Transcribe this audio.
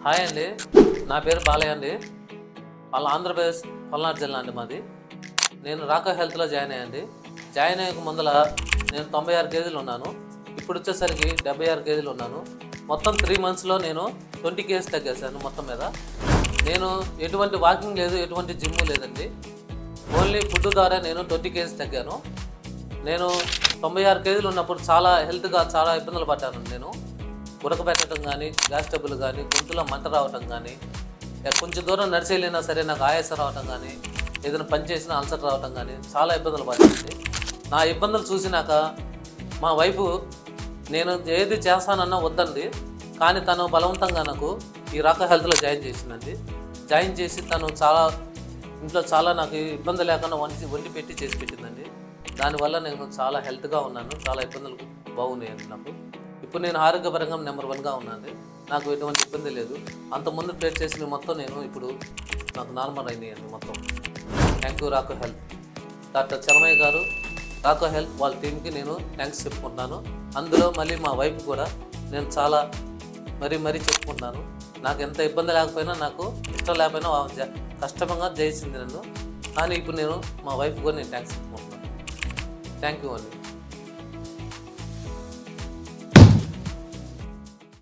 Hi అండి, నా పేరు బాలయ్య అండి. ఆంధ్రప్రదేశ్ పల్నాడు జిల్లా అండి మాది. నేను రాకా హెల్త్లో జాయిన్ అయ్యండి. జాయిన్ అయ్యక ముందల నేను 96 కేజీలు ఉన్నాను. ఇప్పుడు వచ్చేసరికి 76 కేజీలు ఉన్నాను. మొత్తం 3 మంత్స్లో నేను 20 కేజీస్ తగ్గేశాను మొత్తం మీద. నేను ఎటువంటి వాకింగ్ లేదు, ఎటువంటి జిమ్ లేదండి. ఓన్లీ ఫుడ్ ద్వారా నేను 20 కేజీస్ తగ్గాను. నేను 96 కేజీలు ఉన్నప్పుడు చాలా హెల్త్గా చాలా ఇబ్బందులు పడ్డాను. నేను ఉడకబెట్టడం కానీ, గ్యాస్ ట్రబుల్ కానీ, గొంతులో మంట రావటం కానీ, కొంచెం దూరం నడిచి వెళ్ళినా సరే నాకు ఆయాసం రావటం కానీ, ఏదైనా పని చేసినా అల్సర్ రావటం కానీ చాలా ఇబ్బందులు పడింది. నా ఇబ్బందులు చూసినాక మా వైఫ్ నేను ఏది చేస్తానన్నా వద్దండి, కానీ తను బలవంతంగా నాకు ఈ రాకా హెల్త్లో జాయిన్ చేసిందండి. జాయిన్ చేసి తను చాలా ఇంట్లో చాలా నాకు ఇబ్బంది లేకుండా వండి పెట్టి చేసి పెట్టిందండి. దానివల్ల నేను చాలా హెల్త్గా ఉన్నాను. చాలా ఇబ్బందులు బాగున్నాయండి నాకు. ఇప్పుడు నేను ఆరోగ్యపరంగా నెంబర్ 1గా ఉన్నాను. నాకు ఎటువంటి ఇబ్బంది లేదు. అంతకుముందు ఫేస్ చేసిన మొత్తం నేను ఇప్పుడు నాకు నార్మల్ అయినాయండి మొత్తం. Thank you Raka health. Doctor Chalamayya గారు, రాకా హెల్త్ వాళ్ళ టీంకి నేను థ్యాంక్స్ చెప్పుకుంటున్నాను. అందులో మళ్ళీ మా వైఫ్ కూడా నేను చాలా మరీ చెప్పుకుంటున్నాను. నాకు ఎంత ఇబ్బంది లేకపోయినా, నాకు ఇష్టం లేకపోయినా కష్టంగా చేసింది నన్ను. కానీ ఇప్పుడు నేను మా వైఫ్ కూడా నేను థ్యాంక్స్ చెప్పుకుంటున్నాను. థ్యాంక్ యూ అండి.